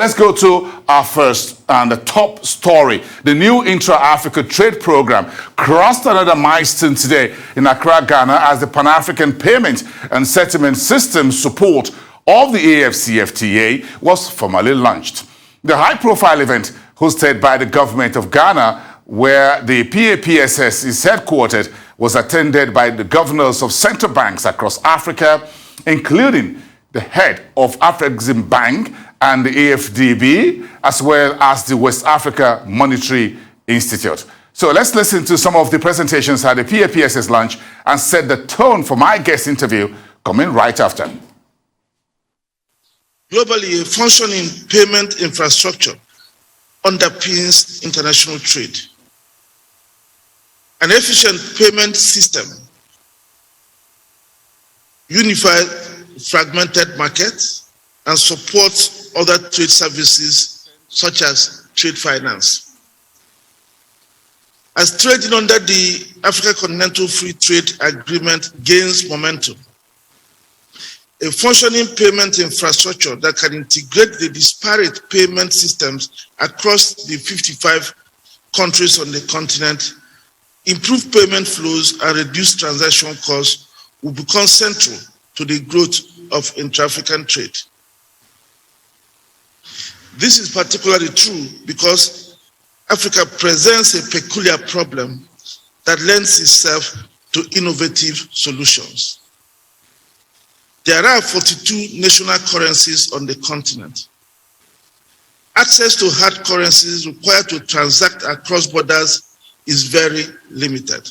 Let's go to our first and the top story. The new Intra-Africa trade program crossed another milestone today in Accra, Ghana, as the Pan-African Payment and Settlement System support of the AFCFTA was formally launched. The high-profile event, hosted by the government of Ghana, where the PAPSS is headquartered, was attended by the governors of central banks across Africa, including the head of Afrexim Bank and the AFDB, as well as the West Africa Monetary Institute. So let's listen to some of the presentations at the PAPSS launch and set the tone for my guest interview coming right after. Globally, a functioning payment infrastructure underpins international trade. An efficient payment system, unified fragmented markets, and supports other trade services such as trade finance. As trading under the Africa Continental Free Trade Agreement gains momentum, a functioning payment infrastructure that can integrate the disparate payment systems across the 55 countries on the continent, improve payment flows, and reduce transaction costs will become central to the growth of intra-African trade. This is particularly true because Africa presents a peculiar problem that lends itself to innovative solutions. There are 42 national currencies on the continent. Access to hard currencies required to transact across borders is very limited.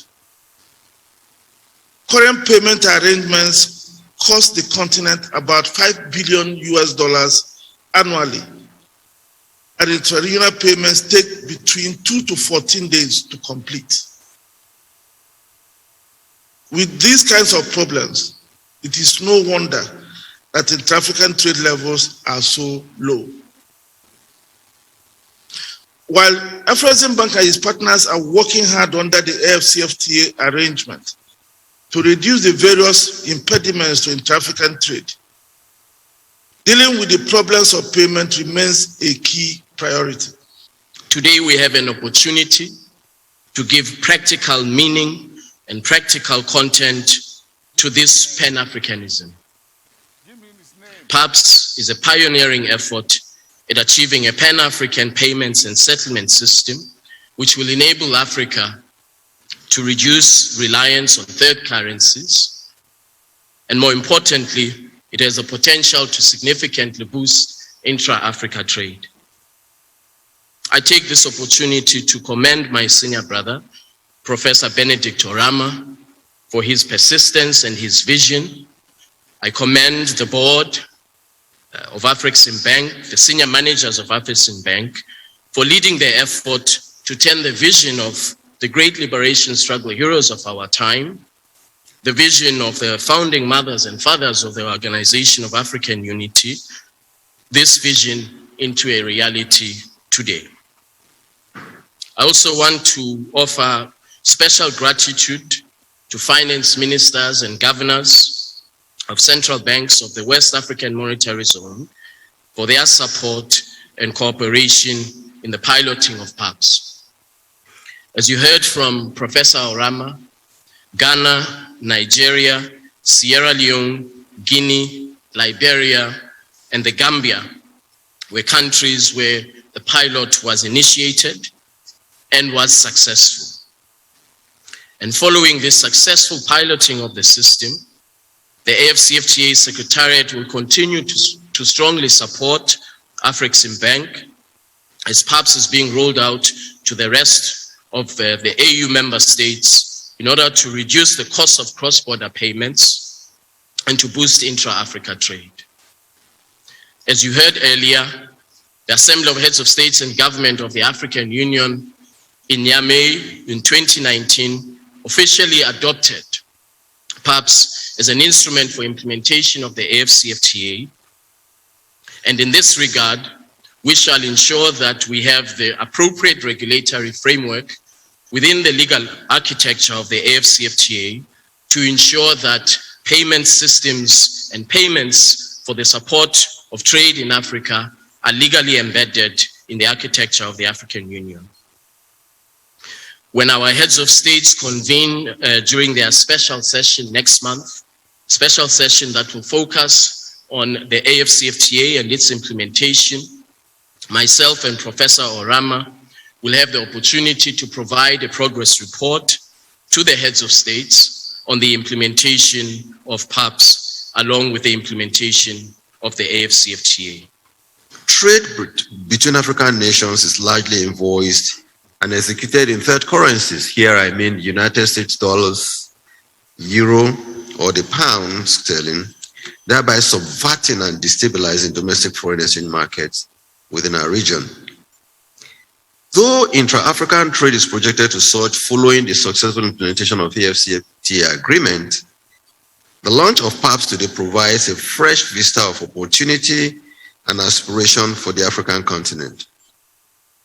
Current payment arrangements cost the continent about $5 billion annually, and intra-regional payments take between 2 to 14 days to complete. With these kinds of problems, it is no wonder that intra-African trade levels are so low. While Afrexim Bank and its partners are working hard under the AFCFTA arrangement to reduce the various impediments to intra-African trade, dealing with the problems of payment remains a key priority. Today we have an opportunity to give practical meaning and practical content to this Pan-Africanism. PAPSS is a pioneering effort at achieving a Pan-African payments and settlement system which will enable Africa to reduce reliance on third currencies, and more importantly, it has the potential to significantly boost intra-Africa trade. I take this opportunity to commend my senior brother, Professor Benedict Orama, for his persistence and his vision. I commend the board of Afrexim Bank, the senior managers of Afrexim Bank, for leading their effort to turn the vision of the great liberation struggle heroes of our time, the vision of the founding mothers and fathers of the Organization of African Unity, this vision into a reality today. I also want to offer special gratitude to finance ministers and governors of central banks of the West African Monetary Zone for their support and cooperation in the piloting of PAPSS. As you heard from Professor Orama, Ghana, Nigeria, Sierra Leone, Guinea, Liberia, and the Gambia were countries where the pilot was initiated and was successful. And following this successful piloting of the system, the AFCFTA Secretariat will continue to strongly support Afrexim Bank as PAPSS is being rolled out to the rest of the AU member states in order to reduce the cost of cross-border payments and to boost intra-Africa trade. As you heard earlier, the Assembly of Heads of States and Government of the African Union in Niamey in 2019 officially adopted PAPSS as an instrument for implementation of the AFCFTA. And in this regard, we shall ensure that we have the appropriate regulatory framework within the legal architecture of the AFCFTA to ensure that payment systems and payments for the support of trade in Africa are legally embedded in the architecture of the African Union. When our heads of states convene during their special session next month, special session that will focus on the AFCFTA and its implementation, myself and Professor Orama will have the opportunity to provide a progress report to the heads of states on the implementation of PAPSS along with the implementation of the AFCFTA. Trade between African nations is largely invoiced and executed in third currencies. Here I mean United States dollars, euro, or the pound sterling, thereby subverting and destabilizing domestic foreign exchange markets within our region. Though intra-African trade is projected to surge following the successful implementation of the AFCFTA agreement, the launch of PAPSS today provides a fresh vista of opportunity and aspiration for the African continent.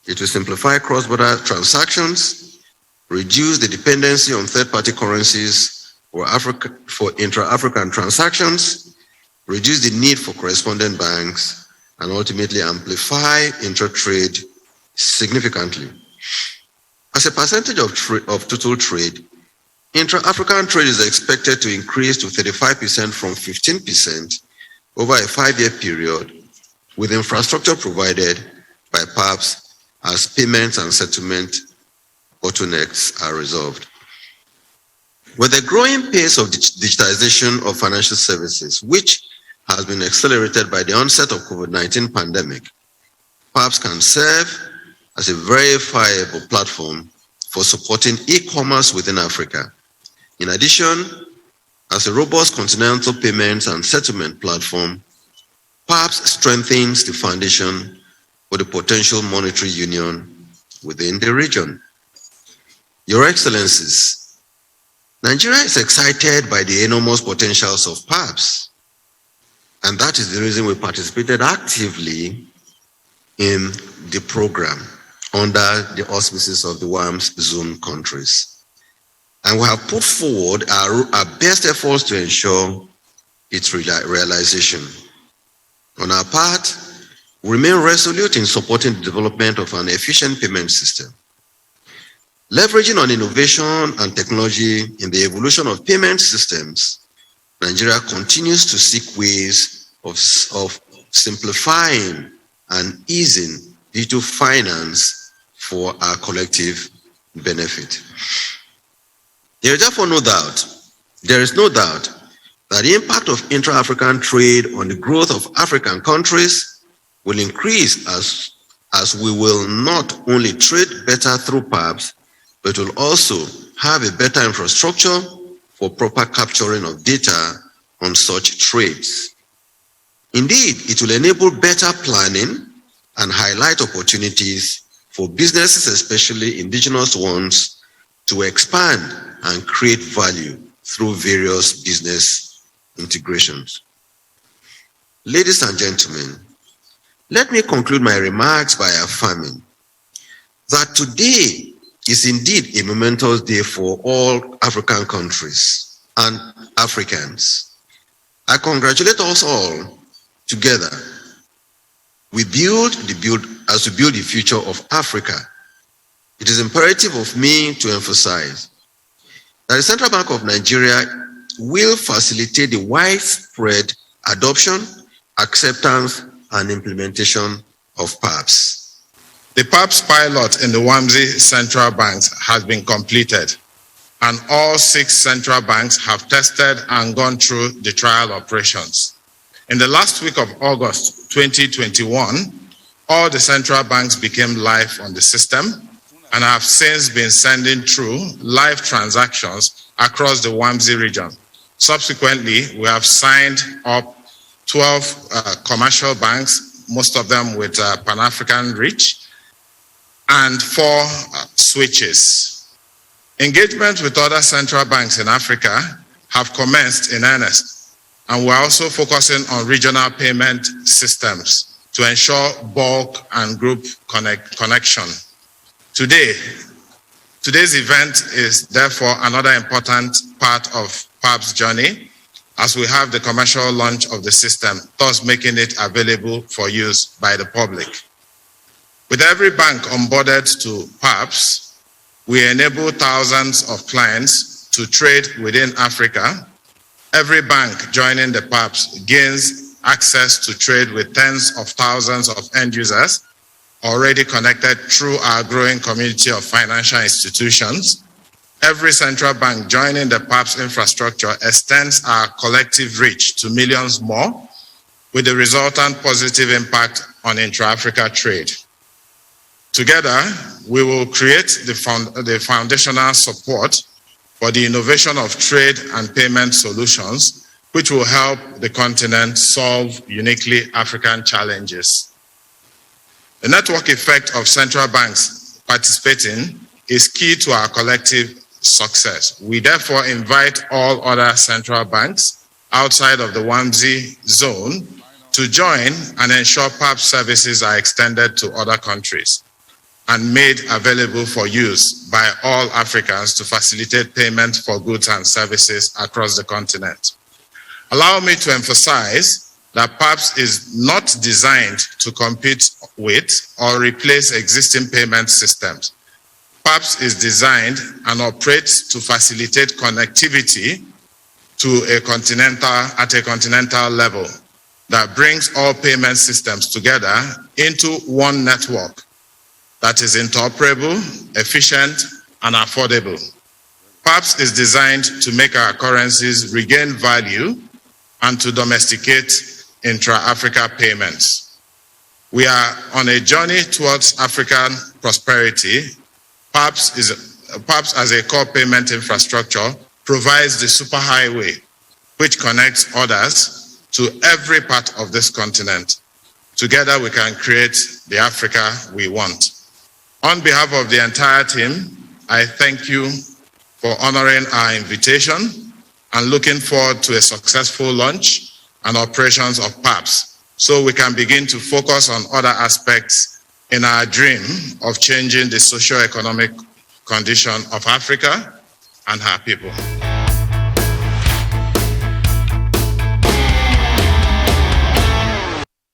It will simplify cross-border transactions, reduce the dependency on third-party currencies for intra-African transactions, reduce the need for correspondent banks, and ultimately amplify intra-trade significantly. As a percentage of total trade, intra-African trade is expected to increase to 35% from 15% over a 5-year period, with infrastructure provided by PAPSS as payments and settlement bottlenecks are resolved. With the growing pace of digitization of financial services, which has been accelerated by the onset of COVID-19 pandemic, PAPSS can serve as a verifiable platform for supporting e-commerce within Africa. In addition, as a robust continental payments and settlement platform, PAPSS strengthens the foundation for the potential monetary union within the region. Your Excellencies, Nigeria is excited by the enormous potentials of PAPSS, and that is the reason we participated actively in the program under the auspices of the WAMS zone countries. And we have put forward our best efforts to ensure its realization. On our part, we remain resolute in supporting the development of an efficient payment system. Leveraging on innovation and technology in the evolution of payment systems, Nigeria continues to seek ways of simplifying and easing digital finance for our collective benefit. There is therefore no doubt that the impact of intra-African trade on the growth of African countries will increase as we will not only trade better through PAPSS, but will also have a better infrastructure for proper capturing of data on such trades. Indeed, it will enable better planning and highlight opportunities for businesses, especially indigenous ones, to expand and create value through various business integrations. Ladies and gentlemen, let me conclude my remarks by affirming that today is indeed a momentous day for all African countries and Africans. I congratulate us all together. As we build the future of Africa. It is imperative of me to emphasize that the Central Bank of Nigeria will facilitate the widespread adoption, acceptance, and implementation of PAPSS. The PAPSS pilot in the WAMSI central banks has been completed, and all 6 central banks have tested and gone through the trial operations. In the last week of August 2021, all the central banks became live on the system and have since been sending through live transactions across the WAMSI region. Subsequently, we have signed up 12 commercial banks, most of them with Pan-African reach, and 4 switches. Engagement with other central banks in Africa have commenced in earnest, and we're also focusing on regional payment systems to ensure bulk and group connection. Today's event is therefore another important part of PAPSS journey, as we have the commercial launch of the system, thus making it available for use by the public. With every bank onboarded to PAPSS, we enable thousands of clients to trade within Africa. Every bank joining the PAPSS gains access to trade with tens of thousands of end users already connected through our growing community of financial institutions. Every central bank joining the PAPSS infrastructure extends our collective reach to millions more, with the resultant positive impact on intra-Africa trade. Together, we will create the foundational support for the innovation of trade and payment solutions, which will help the continent solve uniquely African challenges. The network effect of central banks participating is key to our collective success. We therefore invite all other central banks outside of the WAMSI zone to join and ensure PAPSS services are extended to other countries and made available for use by all Africans to facilitate payment for goods and services across the continent. Allow me to emphasize that PAPSS is not designed to compete with or replace existing payment systems. PAPSS is designed and operates to facilitate connectivity at a continental level that brings all payment systems together into one network that is interoperable, efficient, and affordable. PAPSS is designed to make our currencies regain value and to domesticate intra-Africa payments. We are on a journey towards African prosperity. PAPSS as a core payment infrastructure provides the superhighway which connects others to every part of this continent. Together we can create the Africa we want. On behalf of the entire team, I thank you for honoring our invitation and looking forward to a successful launch and operations of PAPSS so we can begin to focus on other aspects in our dream of changing the socio-economic condition of Africa and her people.